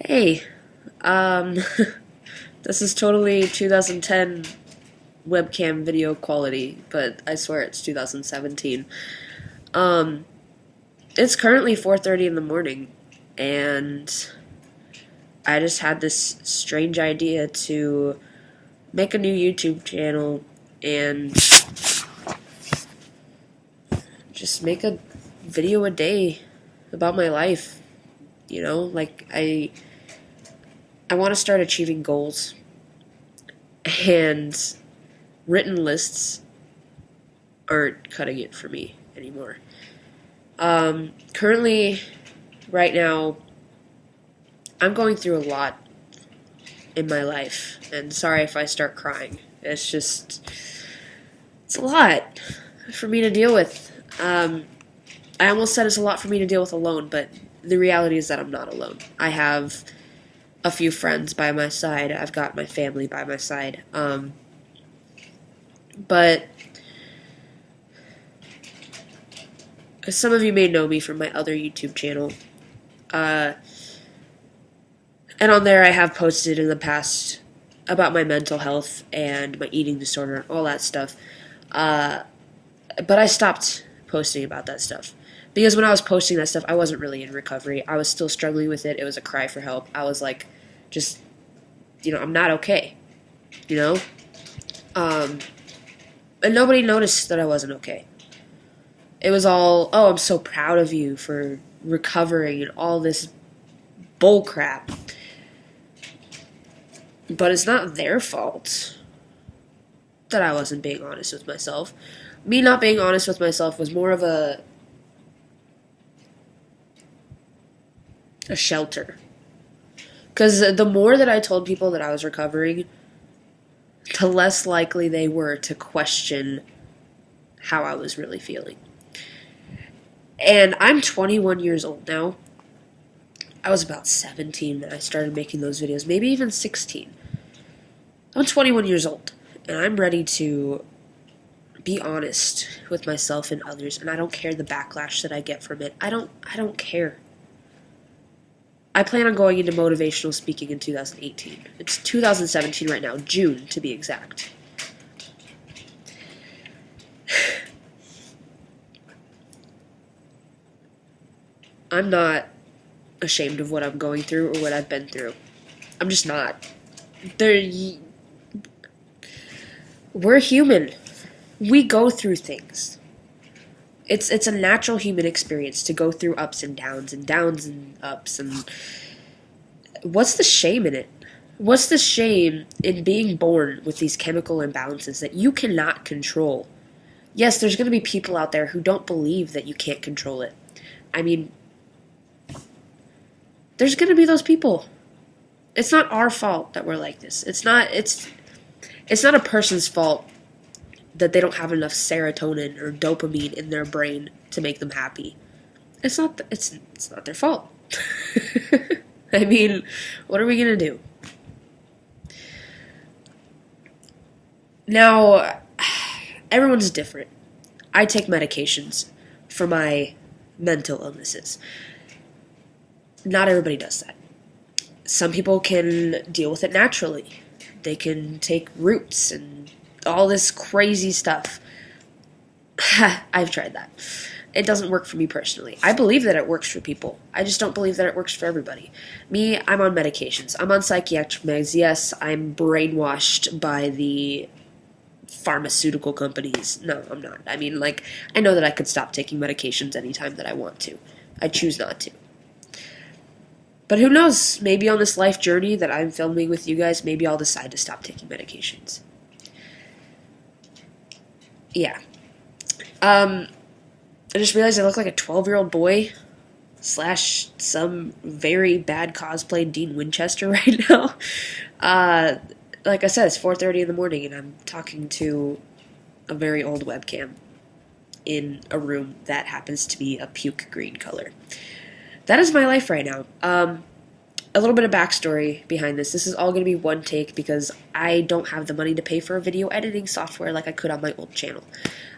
Hey, um, this is totally 2010 webcam video quality, but I swear it's 2017. Um, it's currently 4:30 in the morning, and I just had this strange idea to make a new YouTube channel and just make a video a day about my life. You know, like I want to start achieving goals, and written lists aren't cutting it for me anymore. Currently, right now, I'm going through a lot in my life, and sorry if I start crying. It's a lot for me to deal with. I almost said it's a lot for me to deal with alone, but the reality is that I'm not alone. I have a few friends by my side. I've got my family by my side. But some of you may know me from my other YouTube channel. And on there I have posted in the past about my mental health and my eating disorder and all that stuff. But I stopped posting about that stuff. Because when I was posting that stuff, I wasn't really in recovery. I was still struggling with it. It was a cry for help. I was like, just, I'm not okay. You know? And nobody noticed that I wasn't okay. It was all, oh, I'm so proud of you for recovering and all this bull crap. But it's not their fault that I wasn't being honest with myself. Me not being honest with myself was more of a shelter. Because the more that I told people that I was recovering, the less likely they were to question how I was really feeling. And I'm 21 years old now. I was about 17 when I started making those videos, maybe even 16. I'm 21 years old, and I'm ready to be honest with myself and others, and I don't care the backlash that I get from it. I don't care. I plan on going into motivational speaking in 2018. It's 2017 right now, June to be exact. I'm not ashamed of what I'm going through or what I've been through. I'm just not. We're human. We go through things. It's a natural human experience to go through ups and downs and ups, and what's the shame in it? What's the shame in being born with these chemical imbalances that you cannot control? Yes, there's going to be people out there who don't believe that you can't control it. I mean, there's going to be those people. It's not our fault that we're like this. It's not a person's fault that they don't have enough serotonin or dopamine in their brain to make them happy. It's not their fault. I mean, what are we going to do? Now, everyone's different. I take medications for my mental illnesses. Not everybody does that. Some people can deal with it naturally. They can take roots and all this crazy stuff. I've tried that. It doesn't work for me personally. I believe that it works for people. I just don't believe that it works for everybody. Me, I'm on medications. I'm on psychiatric meds. Yes, I'm brainwashed by the pharmaceutical companies. No, I'm not. I mean, I know that I could stop taking medications anytime that I want to. I choose not to. But who knows? Maybe on this life journey that I'm filming with you guys, maybe I'll decide to stop taking medications. Yeah. I just realized I look like a 12-year-old boy / some very bad cosplay Dean Winchester right now. Like I said, it's 4:30 in the morning, and I'm talking to a very old webcam in a room that happens to be a puke green color. That is my life right now. A little bit of backstory behind this. This is all going to be one take because I don't have the money to pay for a video editing software like I could on my old channel.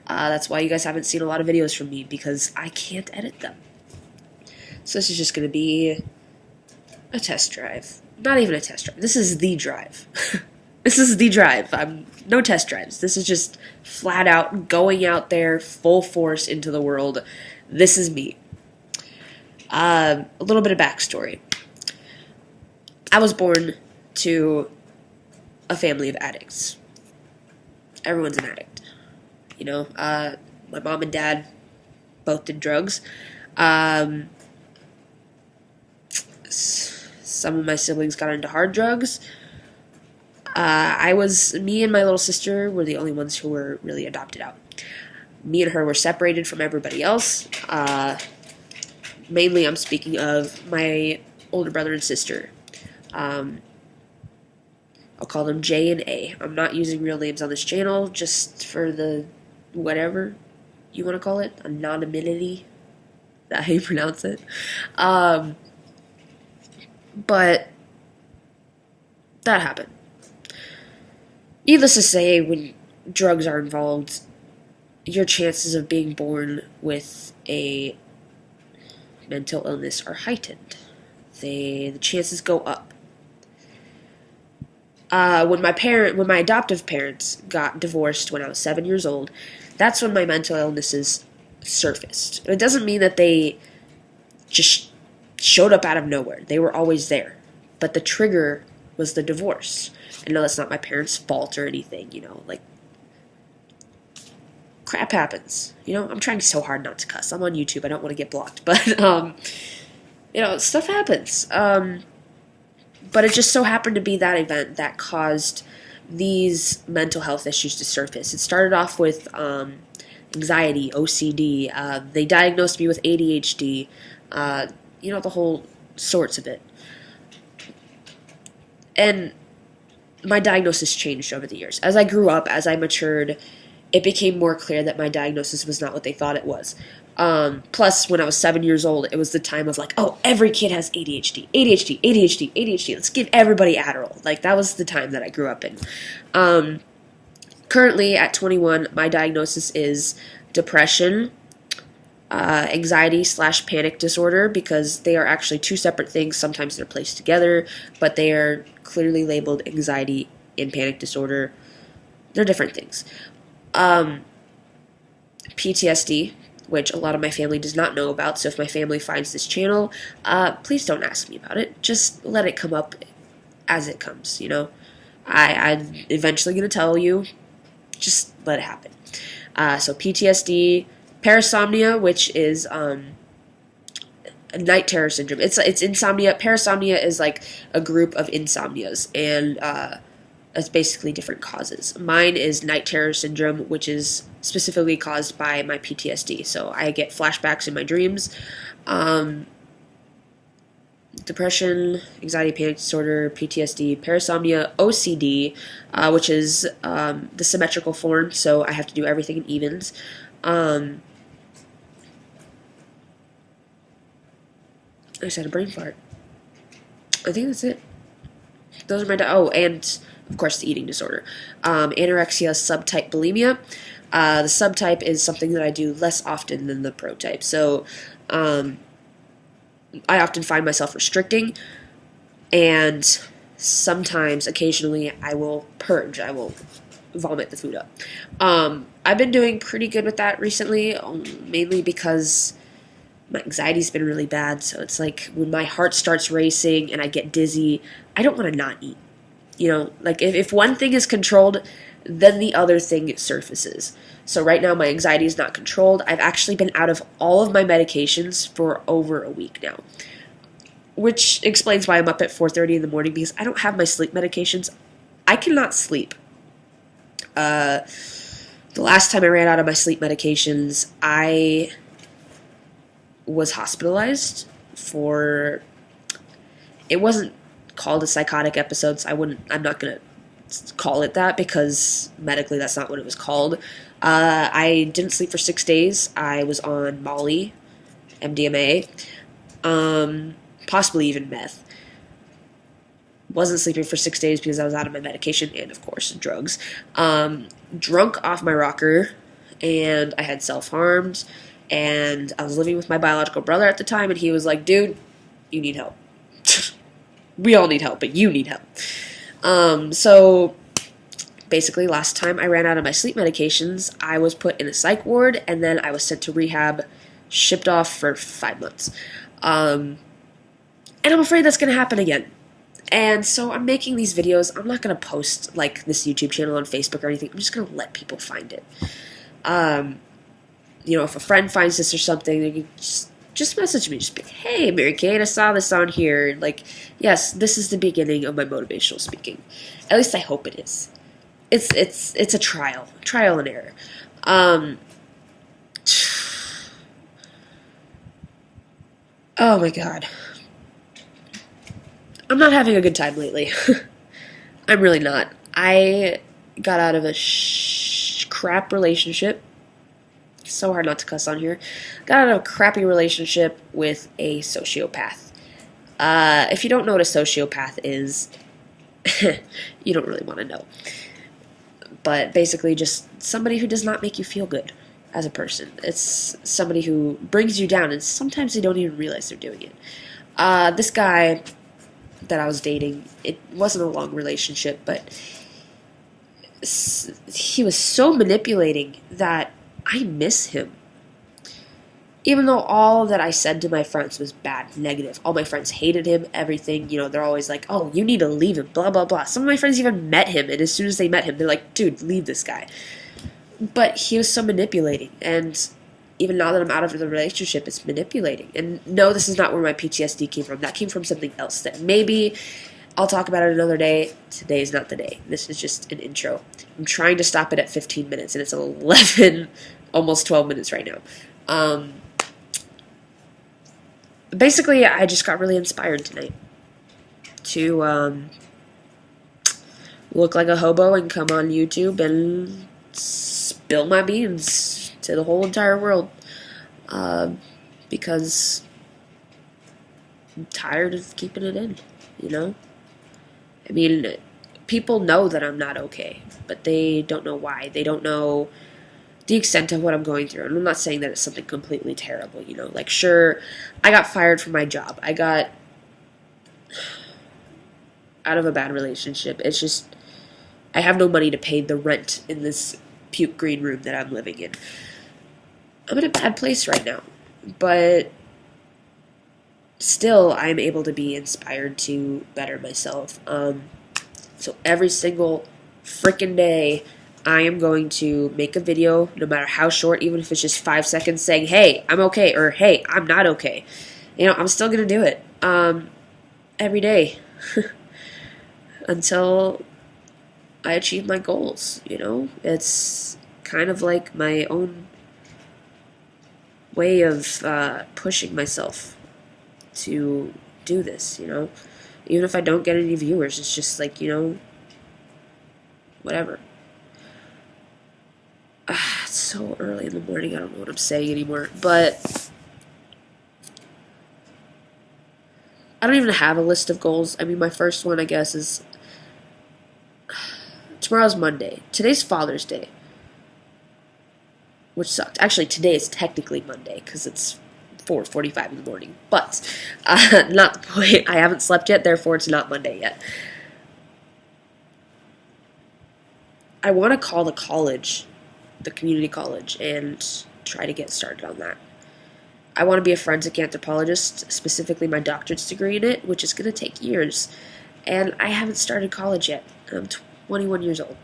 That's why you guys haven't seen a lot of videos from me, because I can't edit them. So this is just going to be a test drive. Not even a test drive. This is the drive. This is the drive. No test drives. This is just flat out going out there full force into the world. This is me. A little bit of backstory. I was born to a family of addicts. Everyone's an addict. You know, my mom and dad both did drugs. Some of my siblings got into hard drugs. Me and my little sister were the only ones who were really adopted out. Me and her were separated from everybody else. Mainly I'm speaking of my older brother and sister. I'll call them J and A. I'm not using real names on this channel, just for the whatever you want to call it, anonymity. Is that how you pronounce it? But that happened. Needless to say, when drugs are involved, your chances of being born with a mental illness are heightened. The chances go up. When my adoptive parents got divorced when I was 7 years old, that's when my mental illnesses surfaced. It doesn't mean that they just showed up out of nowhere. They were always there. But the trigger was the divorce. I know that's not my parents' fault or anything, like, crap happens. I'm trying so hard not to cuss. I'm on YouTube. I don't want to get blocked. But, stuff happens. But it just so happened to be that event that caused these mental health issues to surface. It started off with anxiety, OCD. They diagnosed me with ADHD, the whole sorts of it. And my diagnosis changed over the years. As I grew up, as I matured, it became more clear that my diagnosis was not what they thought it was. Plus, when I was 7 years old, it was the time of like, oh, every kid has ADHD, ADHD, ADHD, ADHD. Let's give everybody Adderall. Like, that was the time that I grew up in. Currently, at 21, my diagnosis is depression, anxiety/panic disorder, because they are actually two separate things. Sometimes they're placed together, but they are clearly labeled anxiety and panic disorder. They're different things. PTSD, which a lot of my family does not know about, so if my family finds this channel, please don't ask me about it. Just let it come up as it comes, I'm eventually going to tell you. Just let it happen. So PTSD, parasomnia, which is a night terror syndrome. It's insomnia. Parasomnia is like a group of insomnias, and it's basically different causes. Mine is night terror syndrome, which is specifically caused by my PTSD. So I get flashbacks in my dreams. Depression, anxiety, panic disorder, PTSD, parasomnia, OCD, which is the symmetrical form, so I have to do everything in evens. I just had a brain fart. I think that's it. Those are my... and, of course, the eating disorder. Anorexia, subtype bulimia. The subtype is something that I do less often than the protype. So, I often find myself restricting, and sometimes, occasionally, I will purge. I will vomit the food up. I've been doing pretty good with that recently, mainly because my anxiety's been really bad. So it's like when my heart starts racing and I get dizzy, I don't want to not eat. Like if one thing is controlled, then the other thing surfaces. So right now my anxiety is not controlled. I've actually been out of all of my medications for over a week now, which explains why I'm up at 4:30 in the morning, because I don't have my sleep medications. I cannot sleep. The last time I ran out of my sleep medications, I was hospitalized for... It wasn't called a psychotic episode, so I'm not going to call it that, because medically that's not what it was called. I didn't sleep for 6 days. I was on Molly, MDMA, possibly even meth. Wasn't sleeping for 6 days because I was out of my medication and, of course, drugs. Drunk off my rocker, and I had self-harmed, and I was living with my biological brother at the time, and he was like, dude, you need help. we all need help, but you need help. So basically, last time I ran out of my sleep medications, I was put in a psych ward, and then I was sent to rehab, shipped off for 5 months. And I'm afraid that's going to happen again. And so I'm making these videos. I'm not going to post, like, this YouTube channel on Facebook or anything. I'm just going to let people find it. If a friend finds this or something, they can just message me. Just be like, hey, Marykate, I saw this on here. Like, yes, this is the beginning of my motivational speaking. At least I hope it is. It's a trial and error. Oh my god. I'm not having a good time lately. I'm really not. I got out of a crap relationship. So hard not to cuss on here. Got out of a crappy relationship with a sociopath. If you don't know what a sociopath is, you don't really want to know. But basically just somebody who does not make you feel good as a person. It's somebody who brings you down, and sometimes they don't even realize they're doing it. This guy that I was dating, it wasn't a long relationship, but he was so manipulating that I miss him. Even though all that I said to my friends was bad, negative. All my friends hated him, everything. They're always like, oh, you need to leave him, blah, blah, blah. Some of my friends even met him, and as soon as they met him, they're like, dude, leave this guy. But he was so manipulating, and even now that I'm out of the relationship, it's manipulating. And no, this is not where my PTSD came from. That came from something else that maybe I'll talk about it another day. Today is not the day. This is just an intro. I'm trying to stop it at 15 minutes, and it's 11, almost 12 minutes right now. Basically, I just got really inspired tonight to look like a hobo and come on YouTube and spill my beans to the whole entire world, because I'm tired of keeping it in, I mean, people know that I'm not okay, but they don't know why. They don't know the extent of what I'm going through. And I'm not saying that it's something completely terrible, Like, sure, I got fired from my job. I got out of a bad relationship. It's just, I have no money to pay the rent in this puke green room that I'm living in. I'm in a bad place right now. But still, I'm able to be inspired to better myself. So every single freaking day, I am going to make a video, no matter how short, even if it's just 5 seconds, saying, hey, I'm okay, or hey, I'm not okay. I'm still going to do it every day until I achieve my goals, It's kind of like my own way of pushing myself to do this, Even if I don't get any viewers, it's just like, whatever. It's so early in the morning, I don't know what I'm saying anymore, but I don't even have a list of goals. I mean, my first one, I guess, is tomorrow's Monday. Today's Father's Day, which sucked. Actually, today is technically Monday, because it's 4:45 in the morning, but not the point. I haven't slept yet, therefore it's not Monday yet. I want to call the college, the community college, and try to get started on that. I want to be a forensic anthropologist, specifically my doctorate's degree in it, which is going to take years, and I haven't started college yet. I'm 21 years old.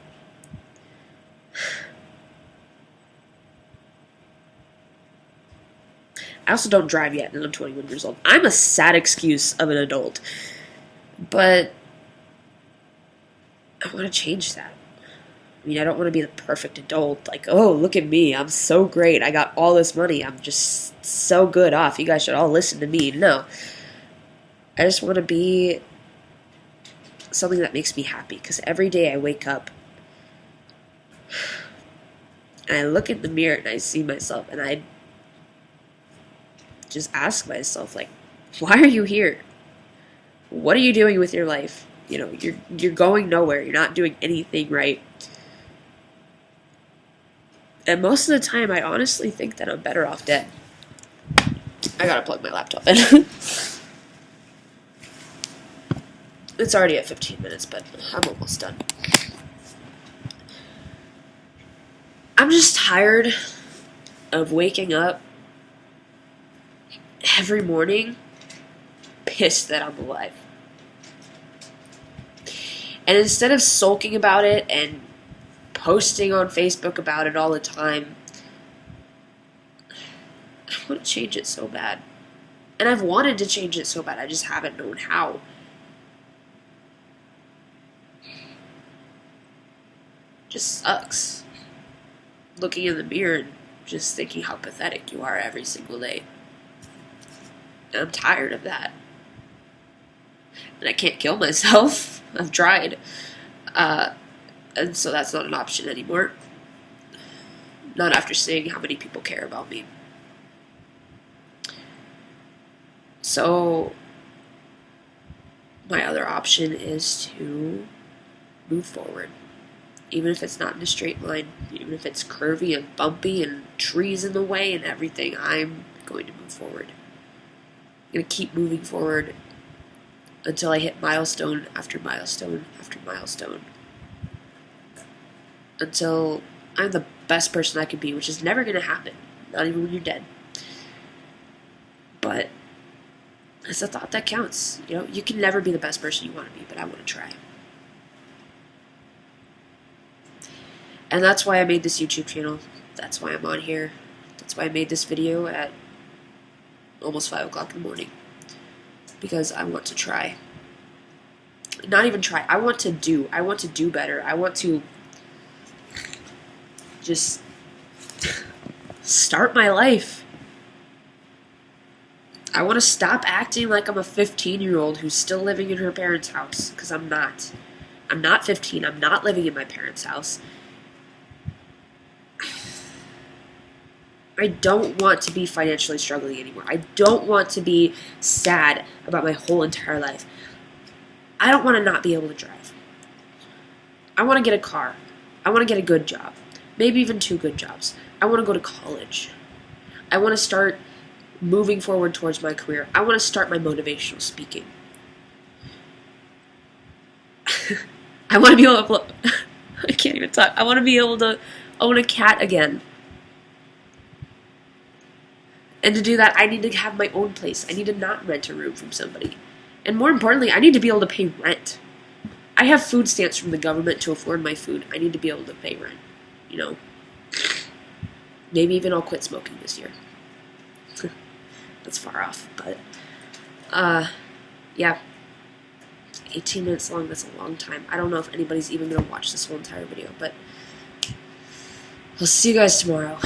I also don't drive yet, and I'm 21 years old. I'm a sad excuse of an adult, but I want to change that. I mean, I don't want to be the perfect adult, like, oh, look at me, I'm so great, I got all this money, I'm just so good off, you guys should all listen to me. No. I just want to be something that makes me happy, because every day I wake up, and I look in the mirror, and I see myself, and I just ask myself, like, why are you here? What are you doing with your life? You're going nowhere, you're not doing anything right. And most of the time, I honestly think that I'm better off dead. I gotta plug my laptop in. It's already at 15 minutes, but I'm almost done. I'm just tired of waking up every morning pissed that I'm alive. And instead of sulking about it and posting on Facebook about it all the time, I want to change it so bad. And I've wanted to change it so bad, I just haven't known how. Just sucks. Looking in the mirror and just thinking how pathetic you are every single day. And I'm tired of that. And I can't kill myself. I've tried. And so that's not an option anymore. Not after seeing how many people care about me. So, my other option is to move forward. Even if it's not in a straight line, even if it's curvy and bumpy and trees in the way and everything, I'm going to move forward. I'm going to keep moving forward until I hit milestone after milestone after milestone. Until I'm the best person I can be, which is never going to happen. Not even when you're dead. But it's a thought that counts. You know, you can never be the best person you want to be, but I want to try. And that's why I made this YouTube channel. That's why I'm on here. That's why I made this video at almost 5 o'clock in the morning. Because I want to try. Not even try. I want to do. I want to do better. I want to just start my life. I want to stop acting like I'm a 15-year-old who's still living in her parents' house. Because I'm not. I'm not 15. I'm not living in my parents' house. I don't want to be financially struggling anymore. I don't want to be sad about my whole entire life. I don't want to not be able to drive. I want to get a car. I want to get a good job. Maybe even 2 good jobs. I want to go to college. I want to start moving forward towards my career. I want to start my motivational speaking. I want to be able to... I can't even talk. I want to be able to own a cat again. And to do that, I need to have my own place. I need to not rent a room from somebody. And more importantly, I need to be able to pay rent. I have food stamps from the government to afford my food. I need to be able to pay rent. You know? Maybe even I'll quit smoking this year. That's far off, but... yeah. 18 minutes long, that's a long time. I don't know if anybody's even going to watch this whole entire video, but... I'll see you guys tomorrow.